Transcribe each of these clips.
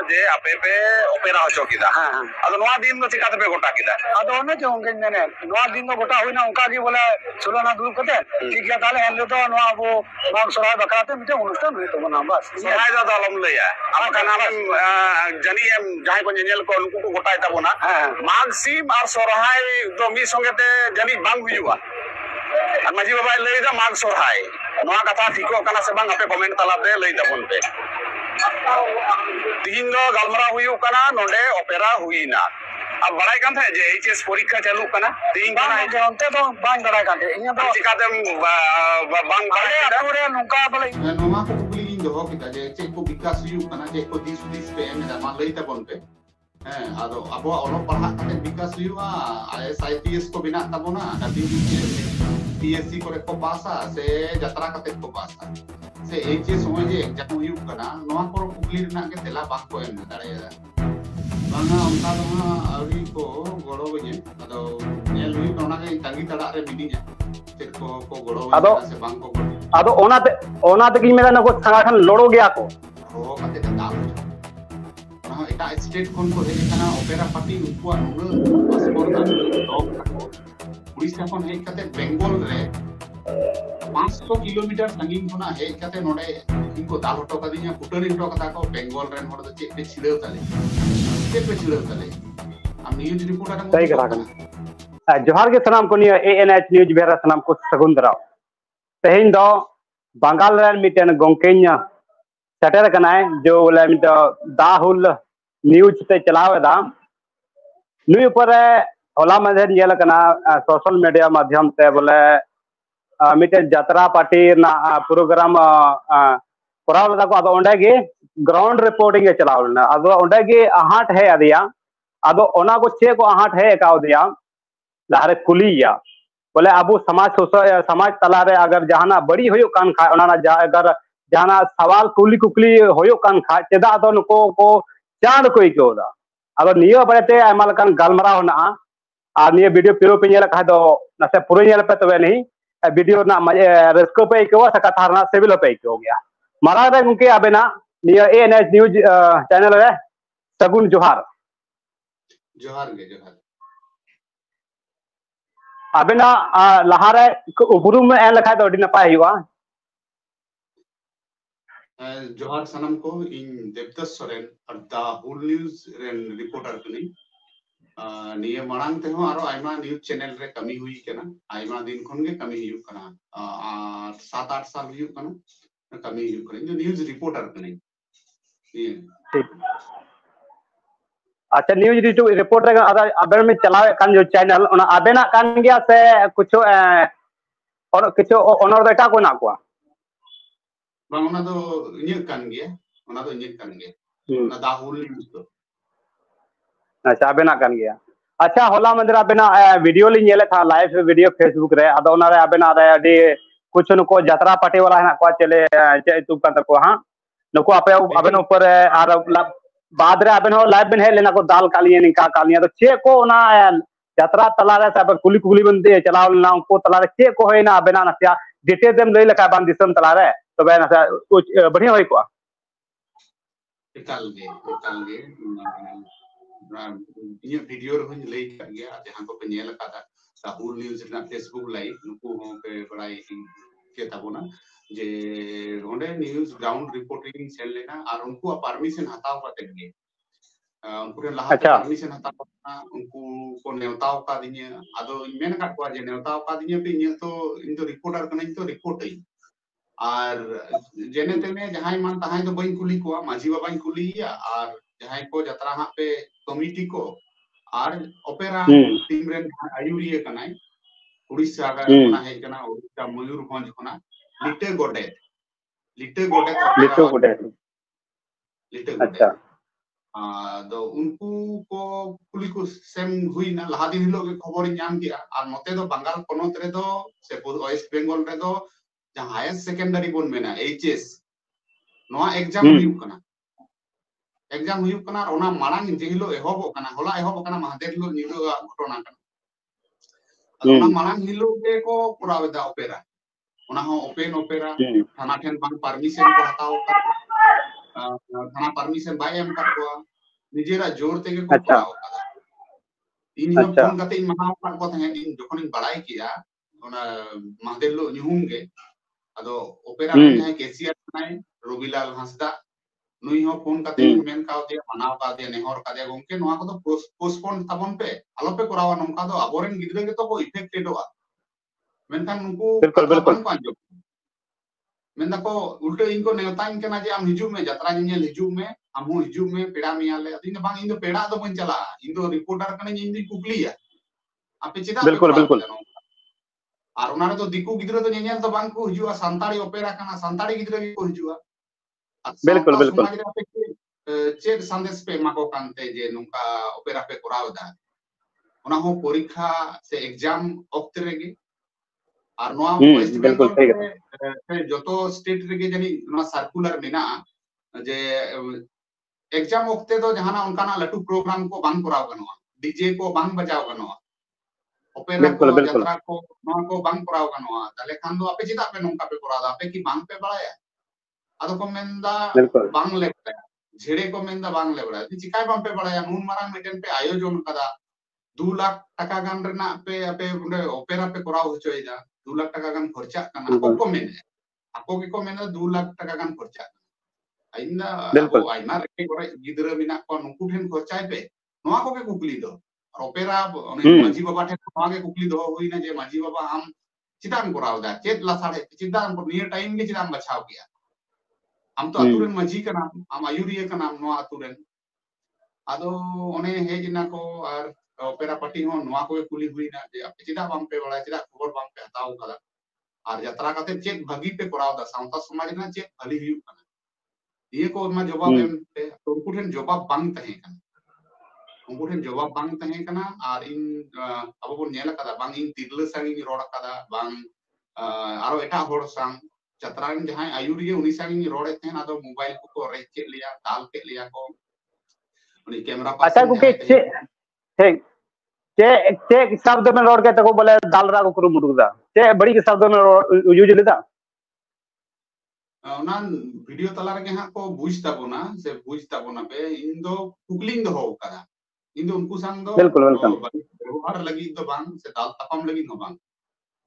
जे आपे पे ओपेरा होचो किदा अदो नोआ दिन दो चिकाते पे गोटा किदा अदो ओने जो उनके मेने नोआ दिन दो गोटा हुई ना उनका की बोले सोलना दुरुब कते ठीक है ताले हेले तो नोआ वो माग सोराय बकराते मिटे अनुष्ठान हुई तो बना बस सोराय दा आलम लैया आम खाना जानी एम जहां को नेनेल को उनको को गोटाय ताबोना माग सीम और सोराय दो मी संगेते जानी बांग हुयुआ और माजी बाबा लैदा माग सोराय नोआ कथा ठीको कना से बांग आपे कमेंट तलाते लै ताबोन पे तीन दो गलमरा हुई कना नोडे ओपेरा हुईना अब बड़ाई कान थे जे एचएस परीक्षा चालू कना तीन कना जे onte तो बांग बड़ाई कान थे इया तो चिकाते बांग बड़े अपुरे नुका बोले नोमा को कुली इन दो किता जे चे को विकास हुई कना जे को दिस पे एम मा लई ताबोन पे आदो अब ओलो पढ़ा कते विकास हुआ आईएएस को बिना ताबोना पीएससी करे को पासा से यात्रा कते को पासा से एचएस समय जे एग्जाम हुई कना नोआ को कुली रना के तेला बाक को एम दाड़ेया बांगा उनका दोना अवरी को गोड़ो बजे अदो नेल हुई कोना के तंगी तड़ा रे बिदिया चेक को गोड़ो से बांग को अदो ओना ते की मेरा नको संगठन लोड़ो गया को रो कते दाल ना एटा स्टेट कोन को हे कना ओपेरा पार्टी उनको नुल पासपोर्ट का उड़ीसा कोन हे कते बेंगल रे 500 किलोमीटर संगीन कोना हे कते नोडे इनको दाल हटो कदिया कुटनी हटो कथा को बेंगल रेन होड़ तो चेक पे छिड़ेव तले हम न्यूज़ रिपोर्टर सही करा जोहार के सलाम को निया एएनएच न्यूज़ बेरा सलाम को सगुंदरा तेहिन दो बंगाल रेन मिटेन गोंकेन्या सेटर कनाय जो बोले मिटो दाहुल न्यूज़ ते चलावेदा नुई ऊपर होला मधे जेल कना सोशल मीडिया माध्यम से बोले मिटे यात्रा पार्टी ना प्रोग्राम कोराव लदा को अदो ओंडे गे ग्राउंड रिपोर्टिंग के चलावलना अदो ओंडे गे आहट है अदिया अदो ओना को चे को आहट है का दिया लारे कुलिया बोले अबू समाज तला रे अगर जहाना बड़ी होयो कान खा ओना अगर जहाना सवाल कुली होयो कान खा चेदा दो नको को चांद कोई कोदा अदो नियो बड़ेते आयमाल कान गलमरा होना आ नियो वीडियो पिरो पे नेल खा दो नसे पूरे नेल पे तबे नहीं वीडियो ना रस्को पे को कथा ना सिविल पे हो गया मारा रे उनके अबेना नियो एएनएच न्यूज़ चैनल रे सगुन जोहार अबेना लहारे उपरुम में एन लखा दो अडी नपाय हुआ जोहार सनम को इन देवदत्त सोरेन और the whole news rain reporter कनी निये मांग ते हो आरो आइमा न्यूज़ चैनल रे कमी हुई केना आइमा दिन खन के कमी हुई कना 7-8 साल हुई कना कमी हुई कना न्यूज़ रिपोर्टर कनी अच्छा न्यूज़ रिपोर्टर अबेन में चलावे कान जो चैनल ओना अबेना कान गया से कुछ और कुछ ओनर बेटा को ना को बांग ओना तो इन्य कान गया ओना दा होल न्यूज़ तो अच्छा अबेना कान गया अच्छा होला मंदिर अबेना वीडियो ली नेले था लाइव वीडियो फेसबुक रे अदो ओना रे अबेना रे अडी कुछ नको यात्रा पार्टी वाला है ना को चले चे तू कान को हां नको आपे अबेन ऊपर आर बाद रे अबेन हो लाइव बिन है लेना को दाल कालिया निका कालिया तो चे को ना यात्रा तला रे सब कुली बंदे चलाव ना को तला रे चे को है ना अबेना नसिया डिटेल देम लई लका बान दिसम तला रे तबे ना कुछ बढ़िया होई को इकाल गे इन्य वीडियो रे हुन लई कर गया जहां को नेल कादा साहुल न्यूज़ ना फेसबुक लाइव नुको हो पे बड़ाई के ताबोना जे रोंडे न्यूज़ ग्राउंड रिपोर्टिंग सेल लेना और उनको परमिशन हताव करते गे उनको रे लहा परमिशन हताव उनको को नेवताव का दिने आदो मेन का को जे नेवताव का दिने पे इन तो रिपोर्टर कने तो रिपोर्ट है और जेने तेने जहां मान तहां तो बई कुली को माझी बाबा कुलिया और जहां को जतरा हा पे कमिटी को और ओपेरा टीम रे आयुरिए कनाय उड़ीसा का कोना है कना उड़ीसा मयूरभंज कोना लिटे गोडेट अच्छा दो उनको को कुली को सेम हुई ना लहा दिन लोग खबर नाम गया और नते दो बंगाल पनोत रे दो से वेस्ट बेंगल रे दो जहां हायर सेकेंडरी बोन मेना एचएस नोआ एग्जाम हुई कना ओना मारांग जेहिलो एहोबो कना होला एहोबो कना महादेव लो निलो घटना कना ओना मारांग हिलो के को पुरावेदा ओपेरा ओना हो ओपन ओपेरा थाना ठेन बांग परमिशन को हताओ थाना परमिशन बाय एम कर को निजेरा जोर तेगे को अच्छा कराव कदा इन हो अच्छा फोन कते इन मनाव कर को तहे इन जखन इन बड़ाई किया ओना महादेलो नुहुम गे अदो ओपेरा रे जहां केसीआर नाय रविलाल हंसदा नुई हो फोन कते इन मेन काव दे मनाव का दे नेहर का दे गोंके नोआ को तो पोस्टपोन ताबन पे आलो पे करावा नमका दो अबोरेन गिदरे के तो को इफेक्टेडवा मेनखान नुकु बिल्कुल कथा बिल्कुल बांग को आंजो मेंदा को उल्टे इनको नेवता इनके ना जे आम हिजू में यात्रा जिने हिजू में आमू हिजू में पेड़ा मियाले इन बांग इन पेड़ा दो बन चला इन दो रिपोर्टर कने इन दी कुकलिया आपे चिदा पे बिल्कुल कोरा बिल्कुल नो और उनारे तो दिकू गिदरे तो नेनेल तो बांग को हिजुआ संताड़ी ओपेरा कना संताड़ी गिदरे को हिजुआ बिल्कुल सावता बिल्कुल समाज रे आपे चेक संदेश पे माको कांते जे नुका ओपेरा पे कोरावदा ओना हो परीक्षा से एग्जाम ऑक्ट रेगे और नोआ वेस्ट बिल्कुल बंगाल सही कथा पे जोतो स्टेट रेगे जनी नोआ सर्कुलर मेना जे एग्जाम वक्ते तो जहाना उनकाना लटू प्रोग्राम को बांग कराव गनोआ डीजे को बांग बजाव गनोआ ओपेरा बिल्कुल को बिल्कुल यात्रा को नोआ को बांग कराव गनोआ ताले खान दो आपे चिदा पे नोंका पे करादा आपे की बांग पे बड़ाया आदो को मेंदा बिल्कुल बांग ले बड़ाया झेड़े को मेंदा बांग ले बड़ाया चिकाय बांग पे बड़ाया नून मारांग मिटन पे आयोजन कदा 2 लाख टका गान रेना पे आपे उंडे ओपेरा पे कराव होचोयदा 2 लाख टका गान खर्चा कना बिल्कुल को मेने ako ko mena 2 लाख टका गान खर्चा आइना अब बिल्कुल आइना रे करे गिदरा मिना को नुकु ठेन खर्चाय पे नोआ को के कुकली दो और ओपेरा ओने माजी बाबा ठेन नोआ के कुकली दो होइना जे माजी बाबा आम चिदान कराव दा चेत लासाड़े चिदान को नियर टाइम के चिदान बचाव किया आम तो अतुरेन माजी का नाम आम आयुरिया का नाम नोआ अतुरेन आदो ओने हेजना को और ओपेरा पार्टी हो नोआ को कुली हुइना जे आपे चिदा बाम पे बड़ा चिदा खबर बाम पे हताव कदा और यात्रा काते चेक भागी पे कराव दा सावता समाज ना चेक भली हुई कना ये को मा जवाब एम पे तो उनको ठेन जवाब बांग तहे कना उनको ठेन जवाब बांग तहे कना और इन अब बन नेला कदा बांग इन तिरला सांगी रोड कदा बांग आरो एटा होड़ सांग चतरान जहां आयुरिया उनी सांगी रोडे थे ना तो मोबाइल को रेच के लिया दाल के लिया को उनी कैमरा अच्छा पर्सन कुके जहां ठीक चे शब्द में रोड के तको बोले दाल रा को कुरुमुटु दा चे बड़ी के शब्द में यूज लेदा ना वीडियो तला रे हां को बुझ ताबोना से बुझ ताबोना पे इन दो कुकलिंग दो हो कदा इन दो उनको संग दो बिल्कुल बिल्कुल व्यवहार लगी तो बांग से दाल तपम लगी no बांग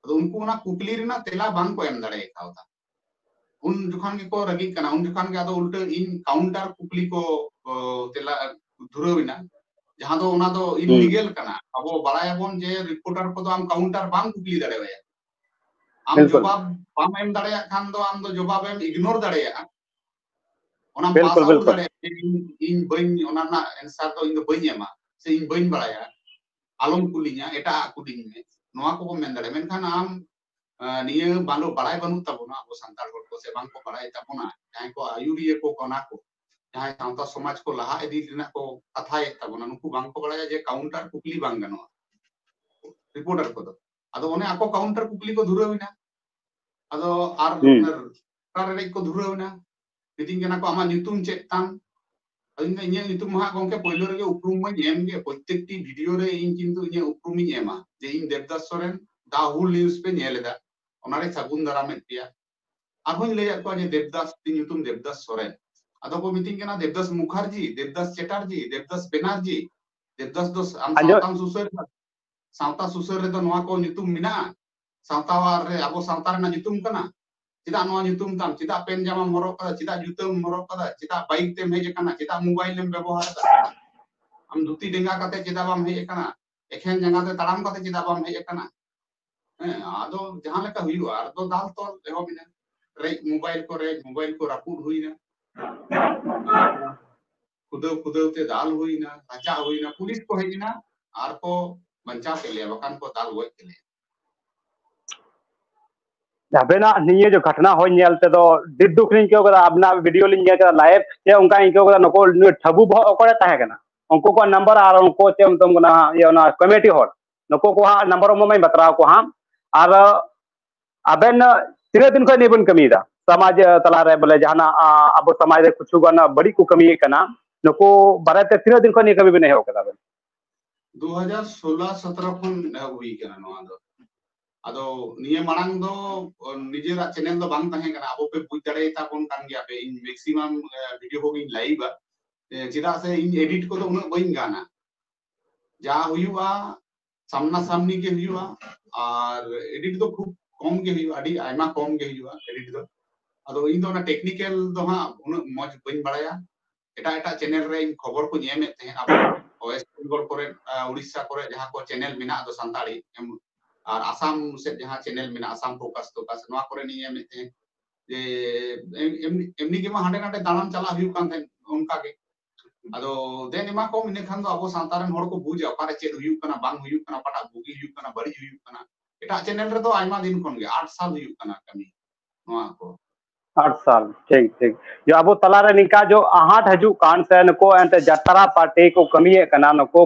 तो उनको ना कुकली रे ना तेला बांग को एम दड़े खावता उन जुखान के को रगी कना उन जुखान के आदो उल्टे इन काउंटर कुकली को तेला धुरविना जहां दो ओना दो इलीगल कना अब बड़ाया बोन जे रिपोर्टर को तो हम काउंटर बांग कुकली दड़े वे आम जवाब बाम एम दड़े खान दो आम दो जवाब एम इग्नोर दड़े ओना पास बिल्कुल आउट बिल्कुल दड़े इन बइन ओना ना आंसर तो इन दो बइन एमा से इन बइन बड़ाया आलम कुलिया एटा कुलिंग में नोआ को मेन दड़े मेनखान आम निये बालो बड़ाई बनु तबोना अब संताल हर को से बांग को बड़ाई तबोना जहां को आयुरिया को कोना को जहां सावता समाज को लहा इदी दिना को कथाय तबोना नुकु बांग को बड़ाया जे काउंटर कुकली बांग गनो रिपोर्टर को दो अदो ओने आको काउंटर कुकली को धुरविना अदो आर रे को धुरविना मिटिंग केना को आमा नितुम चेतान अदिन इnya नितुम हा गोंके पहिलो रे उपरुम में एम गे प्रत्येकटी वीडियो रे इन किंतु इnya उपरुम इन एमा जे इन देवदास सोरेन दा हुल न्यूज़ पे नेलेदा ओनारे सगुन दारा में पिया आबुन ले को जे देवदास ती नितुम देवदास सोरेन अदो को मीटिंग केना देवदास मुखर्जी देवदास चैटर्जी देवदास बेनर्जी देवदास दो आम सावता सुसर रे तो नोआ को नितुम मिना सावतावार रे आबो सावता रे नितुम कना चिदा नोआ नितुम ताम चिदा पेन जामाम हरो कदा चिदा जुतम हरो कदा चिदा बाइक तेम हेज कना चिदा मोबाइल एम व्यवहार दा हम धुती डेंगा कते चिदा बाम हेज कना एखेन जंगा ते ताड़ाम कते चिदा बाम हेज कना आदो जहां लेका हुई आर दो दाल तो एहो बिना रे मोबाइल को रापुड हुईना खुदो ते दाल हुईना राचा हुईना पुलिस को हेजना आर को बंचा के लिए बकान को दाल हुई के लिए अबेना निये जो घटना हो नेल ते दो दिदुख लिंग के अपना वीडियो लिंग के लाइव से उनका इनको नको ठबू ओकरे ताहे कना उनको को नंबर आर उनको चेम तुम ना ये ना कमेटी होर नको को नंबर में बतरा को हम आर अबेन तीन दिन को निबन कमीदा समाज तला रे बोले जहाना अब समाज रे कुछ गना बड़ी को कमी कना नको बारे तीन दिन को नि कमी बने हो कदा 2016-17 खन हुई कना नोआ दो आदो निये मांग दो निजेरा चैनल दो बांग तहे कना अब पे बुझ दड़े ताबन कान गया पे इन मैक्सिमम वीडियो को इन लाइव चिदा से इन एडिट को तो उन बइन गाना जा हुआ सामना सामनी के हुआ और एडिट तो खूब कम के हुआ अडी आयमा कम के हुआ एडिट दो आदो इन दो ना टेक्निकल दो हां उन मज बइन बड़ाया एटा चैनल रे खबर को नेमे ते अब वेस्ट बेंगल करे उड़ीसा करे जहां को चैनल मिना दो संताड़ी और आसाम से जहां चैनल मिना आसाम फोकस तो का नवा करे नेमे ते जे एमनी के मा हांडे नाडे दानाम चला हुई कान थे उनका के आदो देन एमा को मिने खान दो अब सांतारन होड़ को बुझ अपारे चेद हुई कना बांग हुई कना पटा बुगी हुई कना बड़ी हुई कना एटा चैनल रे तो आयमा दिन कोन गे 8 साल हुई कना कमी नवा को 8 साल ठीक ठीक जो अब तलारे निका जो आहट हजू कान से नको एंते जतरा पार्टी को कमी कना नको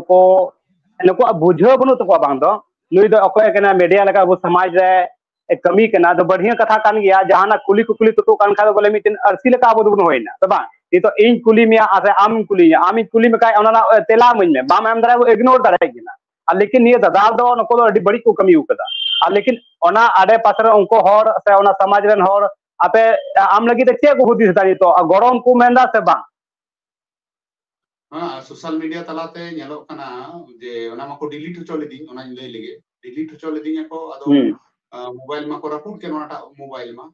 बुझो बनु तो बांग दो नुई दो अकोय कना मीडिया लगा वो समाज रे कमी कना तो बढ़िया कथा कान गया जहाना कुली कुली तो कान खा बोले मिटिन अरसी लका अब दुन होइना तो बा ये तो इन कुली में आसे आम कुली में का ओना तेला मन में बाम एम दरा वो इग्नोर दरा गिना लेकिन ये दादा दो नको अडी बड़ी को कमी उकदा लेकिन ओना आडे पासरे उनको होर से ओना समाज रन होर आपे आम लगी चे को हुदिस दानी तो गरम को मेंदा से बा हां सोशल मीडिया तलाते नेलो कना जे ओना मको डिलीट होचो लेदी ओना लई लेगे डिलीट होचो लेदी को आदो मोबाइल मा को रपुट के नोटा मोबाइल मा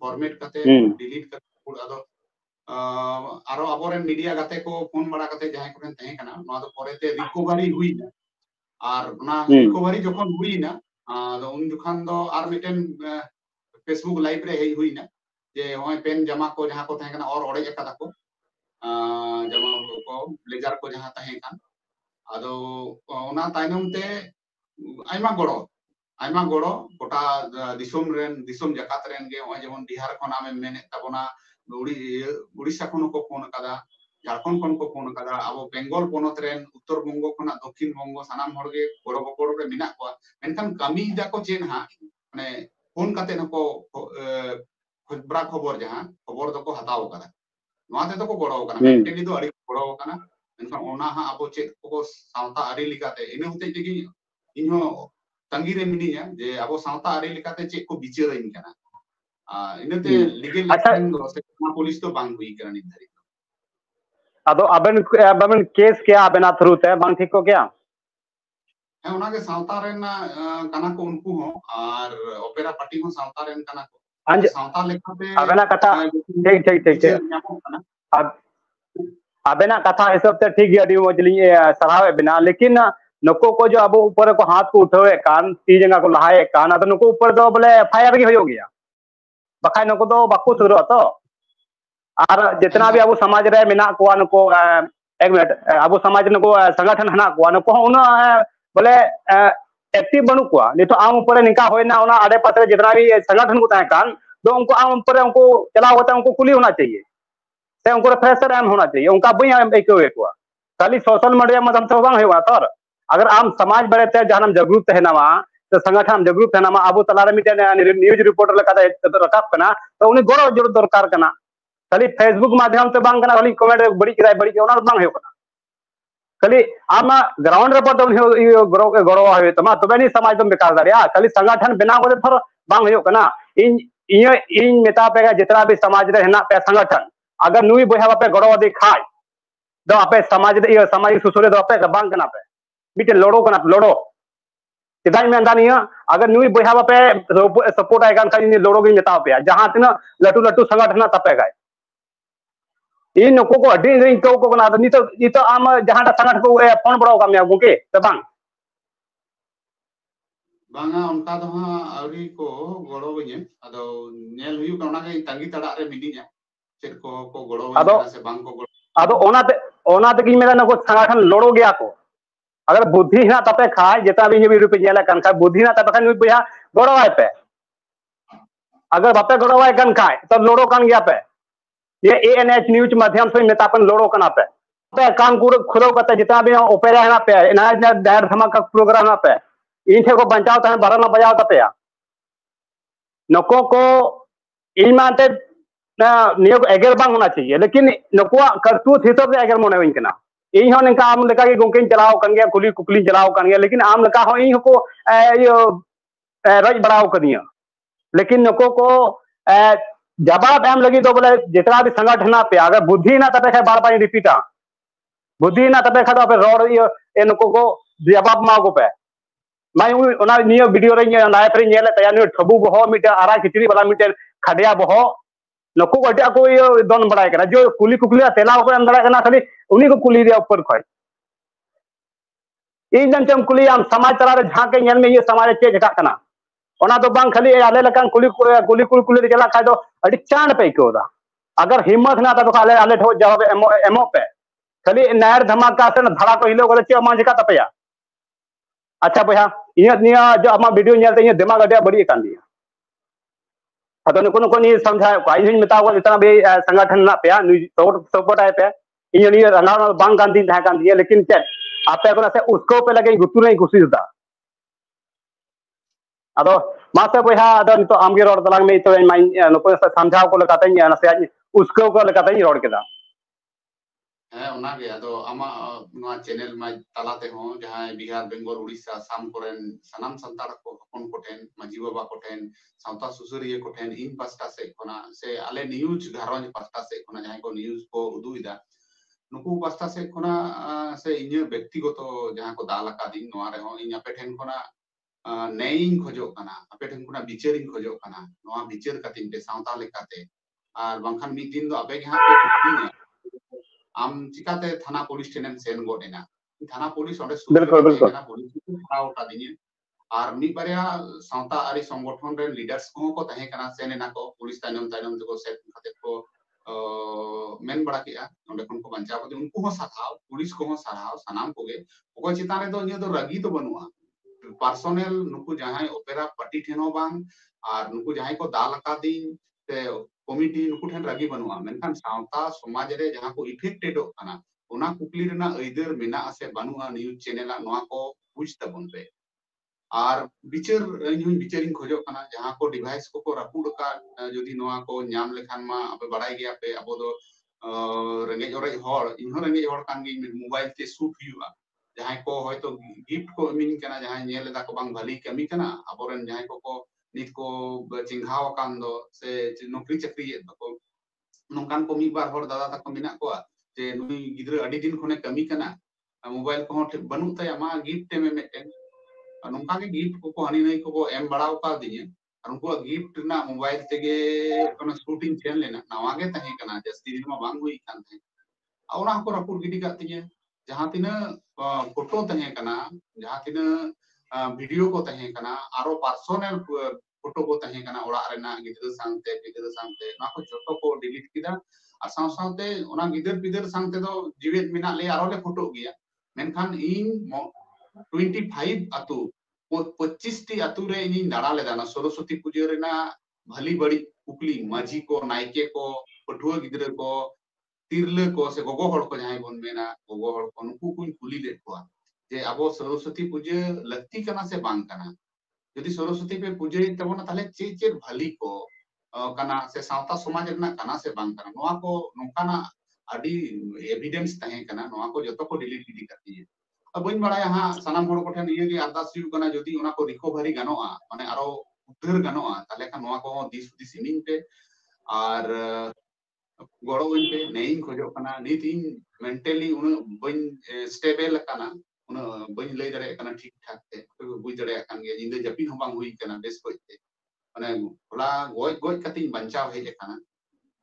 फॉर्मेट कते डिलीट कते आदो आरो अबोरेन मीडिया गाते को फोन बड़ा कते जहां को तहे कना नोआ तो परेते रिकवरी हुई ना और ना रिकवरी जखन हुई ना आदो उन जुखान दो आर मिटेन फेसबुक लाइव रे हेई हुई ना जे होय पेन जमा को जहां को तहे कना और ओड़े एकदा को जमा को ब्लेजर को जहां तहे कान आदो ओना ताइनम ते आइमा गड़ो गोटा दिसोम जकात रेन गे होय जेमन बिहार खन आमे मेने तबना उड़ीसा खन को फोन कदा झारखंड खन को फोन कदा अब बेंगल पोनत रेन उत्तर बंगो खना दक्षिण बंगो सानाम हरगे गड़ो बकोड़ रे मिना को मेनखान कमी दा को चेन हा माने फोन कते नको खबरा खबर जहां खबर दको हताव कदा नोआ ते तो को गड़ो कना मेनटेन दो अड़ी गड़ो कना मेनखान ओना हा अब चेत को सावता अड़ी लिकाते इने होते कि इनहो तंगी रे मिनिया जे अब सावता अड़ी लिकाते चेक को बिचार इन कना इनते लीगल एक्शन दो से पुलिस तो बांग हुई करा निर्धारित अदो अबन केस क्या अबना थ्रू ते बांग ठीक को क्या है ओना के सावता रेन कना को उनको हो और ओपेरा पार्टी हो सावता रेन कना को सावता लेखाते अबना कथा ठीक अब अबना कथा हिसाब से ठीक है अडी मजली सरावे बिना लेकिन नको को जो अब ऊपर को हाथ को उठावे कान ती जंगा को लहाए कान तो नको ऊपर दो बोले एफआईआर की हो गया बखाय नको दो बाकू सुरो तो और जितना भी अब समाज रे मिना को नको एक मिनट अब समाज नको संगठन हना को नको उना बोले एक्टिव बनु को नहीं तो आम ऊपर निका होइना ओना आडे पासे जितना भी संगठन को ताहे कान तो उनको आम ऊपर उनको चला होता उनको कुली होना चाहिए से उनको फ्रेशर एम होना चाहिए उनका बई एक खाली सोशल मीडिया माध्यम से बांग होगा सर अगर आम समाज बड़े ते जहां जागरूक तहनामा तो संगठन जागरूक तहनामा अब तलारे मिटे न्यूज रिपोर्टर लका रकाब कना तो उनी गड़ो जरूर दरकार कना खाली फेसबुक माध्यम से बांग कना खाली कमेंट बड़ी के ओना बांग हो कना खाली आम ग्राउंड रे पर गड़ो हो तमा तबे नि समाज दम बेकार दारिया खाली संगठन बिना को थर बांग हो कना इन मेता पे जितना भी समाज रे हेना पे संगठन अगर नुई बोहा पे गड़ो दे खाय दो आपे समाज सामाजिक सुसुरे दो पे बांग कना पे मिटे लड़ो कना लड़ो चिदा में दानिया अगर नुई बोहा पे सपोर्ट आए कान खाली लड़ो गे मेता पे जहां तना लटू लटू संगठन तपे गाय इन नको को अडी रे को को ना नी तो आम जहां संगठन को फोन बड़ो कामया गुके त बांग बांगा उनका दो हां अवरी को गड़ो बने अदो नेल हुयु कना के तंगी तड़ा रे मिनिया चेक को गड़ो बने से बांग को गड़ो अदो ओना ते की मेरा नको संगठन लड़ो गया को अगर बुद्धि ना तपे खाय जेता भी ये रुपए जेला कन खाय बुद्धि ना तपे खाय बुया गड़ो आए पे अगर बापे गड़ो आए कन खाय तब लड़ो कन गया पे ये एएनएच न्यूज माध्यम से नेतापन लड़ो कना पे कान खुलो कते जितना भी ओपेरा है ना पे ना दायर धमाका प्रोग्राम ना पे इन थे को बचाव तने बारह ना बजाव तपे नको को इन मानते नियोग एगर बांग होना चाहिए लेकिन नको करतूत हिसाब से एगर मोने होइन कना इन हो निका आम लका के गोंकिन चलाओ कन गया कुली कुकली चलाओ कन गया लेकिन आम लका हो इन को रज बड़ा कदिया लेकिन नुको को जवाब एम लगी तो बोले जितना भी संगठन पे अगर बुद्धि ना तबे खाए बार बार रिपीटा बुद्धि ना तबे खाए तो रोड ये नुको को जवाब मा को पे मैं उना नियो वीडियो रे लाइव रे नेले तया नि ठबु बहो मिटे आरा खिचड़ी वाला मिटे खडिया बहो नुको को अटा को दोन बड़ाय करा जो कुली कुकली तेला को एम दड़ा कना खाली उनी को कुली रे ऊपर खय इन जन चम कुली आम समाज तला रे झाके नेल में ये समाज चे झका कना ओना तो बांग खाली आले लकान कुली कुली चला खाय तो अड़ी चांद पे कोदा अगर हिम्मत ना तो आले आले ठो जवाब एमो पे खाली नायर धमाका से धड़ा को हिलो को चे मा झका तपया अच्छा भैया इया जो आमा वीडियो नेलते इया दिमाग अड्या बड़ी कान दिया अतो नुको नुको नि समझा को इन मेता को इतना भी संगठन ना पे सपोर्ट आए पे इन नि रंगा बांग कान दिन था कान दिया लेकिन चे आपे को से उसको पे लगे गुतु नहीं खुशी दा अदो मासे भैया अदो नितो आमगे रोड तलांग में तो नुको समझाव को लगाते ना से उसको को लगाते रोड केदा चैनल तलाते जहां बिहार बेंगल उड़ीसा साम कोरेन सनाम संतार को हपन कोठेन माजी बाबा कोठेन सावता सुसुरिये कोठेन इन पास्टा से कोना से आले न्यूज घारोंज पास्टा से कोना जहां को न्यूज को उदुइदा नुकु पास्टा से कोना से इन व्यक्तिगत जहां को दाल का दिन नोआ रे हो इन आपे ठेन कोना नेइन खोजो कना आपे ठेन कोना बिचारिन खोजो कना नोआ बिचार कतिन पे सावता लेकाते आर बांखान मी दिन दो आपे यहां पे कुछ आम चिकाते थाना पुलिस टेनेम सेन गोडेना थाना पुलिस ओंडे बिल्कुल बिल्कुल पुलिस को खराव का दिने आर मी बारिया सावता आरी संगठन रे लीडर्स को तहे कना सेनेना को पुलिस तायनम को सेट खाते को मेन बड़ा किया ओंडे कोन को बंचा को उनको हो साथाव पुलिस को हो साराव सनाम कोगे ओको चिता रे तो नियो तो रगी तो बनुआ पर्सनल नुकु जहां ओपेरा पार्टी ठेनो बांग आर नुकु जहां को दाल का दिन ते कमिटी नुकु ठेन रगी बनुआ मेनखान सावता समाज रे जहां को इफेक्टेड होना ओना कुकली रेना अइदर मेना आसे बनुआ न्यूज चैनल नोआ को बुझ तबन पे आर बिचार इन बिचारिन खोजो कना जहां को डिवाइस को रापुड का जदी नोआ को नाम लेखान मा आपे बड़ाई गया पे अबो दो रेंगे ओरे हर इन रेंगे हर कान गे मोबाइल ते शूट हुआ जहां को होयतो गिफ्ट को मिन कना जहां नेल दा को बांग भली कमी कना अबोरन जहां को नित को चिंघाव कान दो से नौकरी चाकरी को नोकान को मी बार हर दादा तक मिना को जे नुई गिद्र अडी दिन खने कमी कना मोबाइल को बनु तय मा गिफ्ट में मेटेन नोका के गिफ्ट को हनी नहीं को एम बड़ाव का दिए और उनको गिफ्ट ना मोबाइल तेगे कोन शूटिंग चेन लेना नवा गे तहे कना जस्ती दिन मा बांग हुई कान थे औना को रपुर गिडी का तिए जहां तिना फोटो तहे कना जहां तिना वीडियो को तहे कना आरो पर्सनल फोटो को तहे कना ओड़ा रेना गिद्र सांते ना को जोटो को डिलीट किदा आ साव सावते ओना गिदर पिदर सांते दो जीवित मिना ले आरो ले फोटो गया मेनखान इन 25 अतु 25 टी अतु रे इन दाड़ा ले दाना सरस्वती पूजा रेना भली बड़ी कुकली माजी को नायके को पठुआ गिद्र को तिरले को से गोगो हड़ को जहां बन मेना गोगो हड़ को नुकु कुन कुली ले को जे अबो सरस्वती पूजा लक्ति कना से बांग कना यदि सरस्वती पे पूजा तबना ताले चे भली को कना से सावता समाज रना कना से बांग कना नोआ को नोकाना अडी एविडेंस तहे कना नोआ को जतो को डिलीट दी करती है अब बइन बड़ा यहां सनाम हड़ को ठन ये गे अरदास यु कना यदि ओना को रिकवरी गनोआ माने आरो उद्धार गनोआ ताले का नोआ को दिस सिमिन पे और गड़ो इन पे नेइन खोजो कना नित इन मेंटली उन बइन स्टेबल कना उन बइन लई दरे कना ठीक ठाक ते बुझ दरे कान गे जिंदे जपिन हम हुई कना बेस कोइते माने होला गोय गोय कति बंचाव हे कना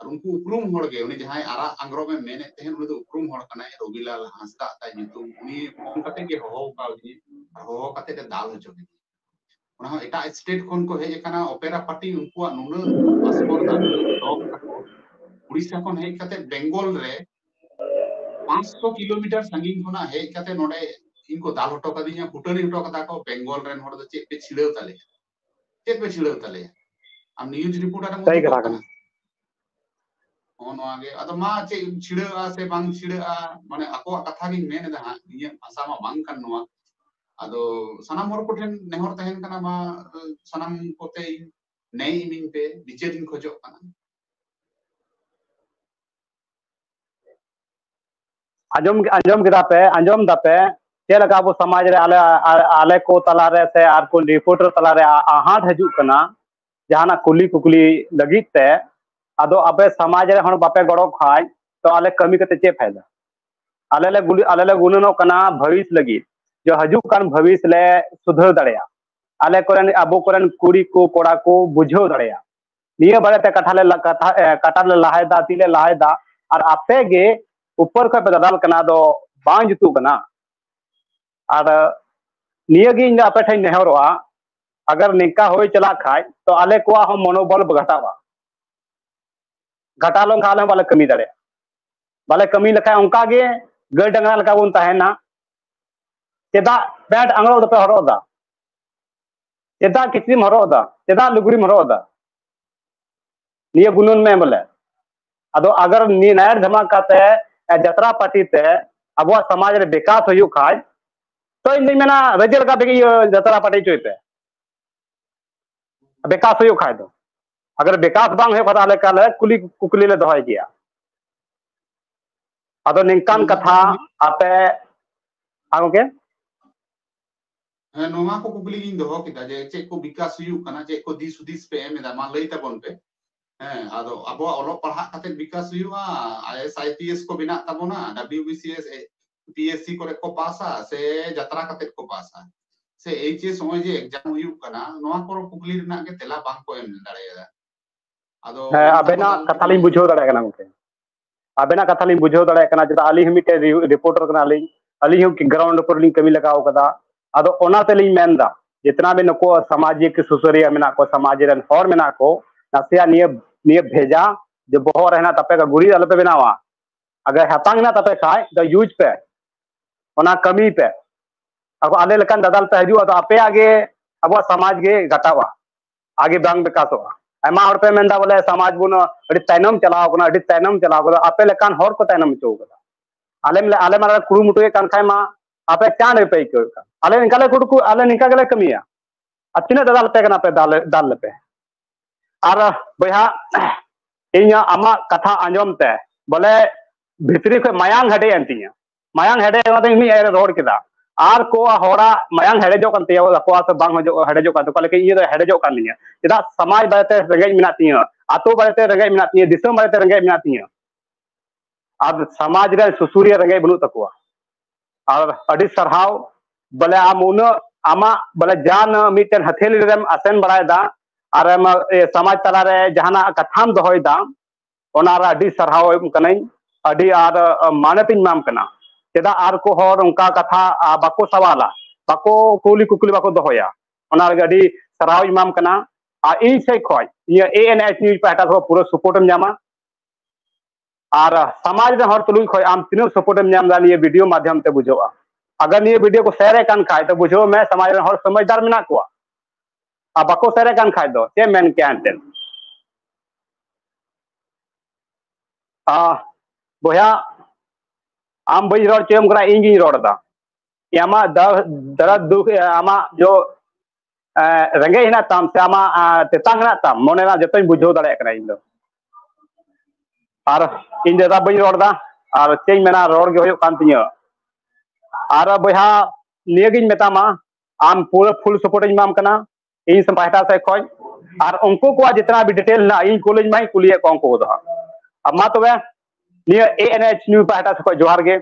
और उनको उपरुम हड़ गे उनी जहां आरा अंग्रो में मेने तेहन उनी तो उपरुम हड़ कना रविलाल हांसदा ता नितु उनी फोन कते गे हो का उनी हो कते ते दाल हो जोगे उना एटा स्टेट कोन को हे कना ओपेरा पार्टी उनको नुन पासपोर्ट दा डॉग उड़ीसा कोन हे कते बेंगल रे 500 किलोमीटर संगीन कोना हे कते नोडे इनको दाल हटो कदिया फुटनी हटो कदा को बेंगल रेन हड़ द चे पे छिड़ेव ताले हम न्यूज रिपोर्टर सही करा कना on आगे अद मा चे छिड़ेआ से बांग छिड़ेआ माने अको कथा गिन मेन दा निया भाषा मा बांग कन नोआ अदो सनाम हर कोठेन नेहर तहेन कना मा सनाम कोते नई मिन पे बिचेरिन खोजो कना आजम आजम किदा पे आजम दा पे चेलका अब समाज रे आले को तलारे से आर को रिपोर्टर तलारे आहाट हजू कना जहाना कुली कुकली लगित ते अदो अबे समाज रे हण बापे गड़ो खाय तो आले कमी कते चे फायदा आले ले गुननो कना भविष्य लगी जो हजू कान भविष्य ले सुधर दड़या आले कोरन अबो कोरन कुड़ी को कोड़ा को बुझो दड़या निये बारे ते कथा ले लाहेदा तिले लाहेदा और आपे गे ऊपर को बदल कना दो बांग जुतु कना और निये गे इन आपे ठै नेहरोआ अगर निका होय चला खाय तो आले को हम मनोबल घटावा घटा लो खाले बाले कमी दड़े बाले कमी लखा उनका गे गड़ डंगरा लका बुन तहेना चेदा पैंट आंगड़ो दपे हरोदा चेदा किचरिम हरोदा चेदा लुगड़ीम हरोदा निये गुनन में बोले अदो अगर नी नायर धमाका ते जतरा पार्टी ते अब समाज रे विकास होयु खाय तो इन मेना रजल का बेगी जतरा पार्टी चोइते विकास होयु खाय दो अगर विकास बांग है पता ले काले कुली कुकली ले दोहाय गया अदो निंकान कथा आपे आगो के नोमा को कुकली गिन दोहो किदा जे चेक को विकास हुयु कना चेक को दिस हुदिस पे एमेदा मा लई ताबन पे आदो अब ओलो पढ़ा खाते विकास हुआ IAS को बिना तबोना WBCS PSC को को पासा से जतरा खाते को पासा से HS होय जे एग्जाम हुयु कना नोआ को कुकली रना के तेला बांग को एम दाड़ेया आदो अबेना कथा लिन बुझो दाड़े कना मके अबेना कथा लिन बुझो दाड़े कना जदा अली हमिटे रिपोर्टर कना लिन अली हम की ग्राउंड पर लिन कमी लगाओ कदा आदो ओना ते लिन मेनदा जितना भी नको सामाजिक सुसरिया मेना को समाज रन हर मेना को नासिया निये भेजा जो बहुत रहना तपे का गुड़ी अल पे बनावा अगर हतांग ना तपे खाय तो यूज पे ओना कमी पे अब आले लकन ददाल पे हजू तो आपे आगे अब समाज के घटावा आगे बांग विकासवा आमा हर पे मेंदा बोले समाज बुन अडी तैनम चलाओ कना अडी तैनम चलाओ कना आपे लकन हर को तैनम चो कदा आले मारा कुरु मुटुए कान खाय मा आपे चांद पे को आले निकाले कुडकु आले निका गले कमिया अतिने ददाल पे कना पे दाल पे और बहा इन आमा कथा आंजम ते बोले भितरी को मायांग हेडे अंतिया मायांग हेडे इन रोड केदा आर को होड़ा मायांग हेडेजो कानते को से बांग हेडेजो कान तो लेके इन हेडेजो कान लिया चेदा समाज बारेते रेंगे मिना तिया आतो बारेते रेंगे मिना तिया दिसम बारेते रेंगे मिना तिया अब समाज रे सुसुरिया रेंगे बनु तकुआ और अडी सरहाव बोले आम उन आमा बोले जान मिटन हथेली रेम आसेन बरायदा और समाज तलारे जहाना कथाम दोहयदा ओनारा अडी सरहाव कनाई अडी आर मानतिन माम कना चेदा आर को हर उनका कथा बाको सवाला बाको कुली कुकली बाको दोहया ओना अडी सरहाव इमाम कना आ इन से खय ये ANH न्यूज पाटा को पूरा सपोर्ट में जामा और समाज रे हर तुलुई खय आम तीन सपोर्ट में जाम दानी ये वीडियो माध्यम ते बुझोआ अगर ये वीडियो को शेयर कान खाय तो बुझो मैं समाज रे हर समझदार मेना को आ बाको शेयर कान खाय दो ते मेन के अंतेन बोया आम बई रोड चेम करा इंगी रोडदा यामा दर्द दुख आमा जो रेंगे हिना ताम से आमा तेतांग ना ताम मोनेना जतोई बुझो दाड़े कना इन दो और इन जदा बई रोडदा और चेई मेना रोड गे होयो कान तिया और बोया नियगिन मेतामा आम पूरा फुल सपोर्ट इमाम कना इन संपाटा से खय और उनको को जितना भी डिटेल ना इन कॉलेज में कुलिए को को दो अब मा तबे निया ANH न्यूज पाटा से खय जोहार गे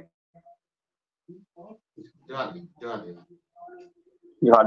जोहार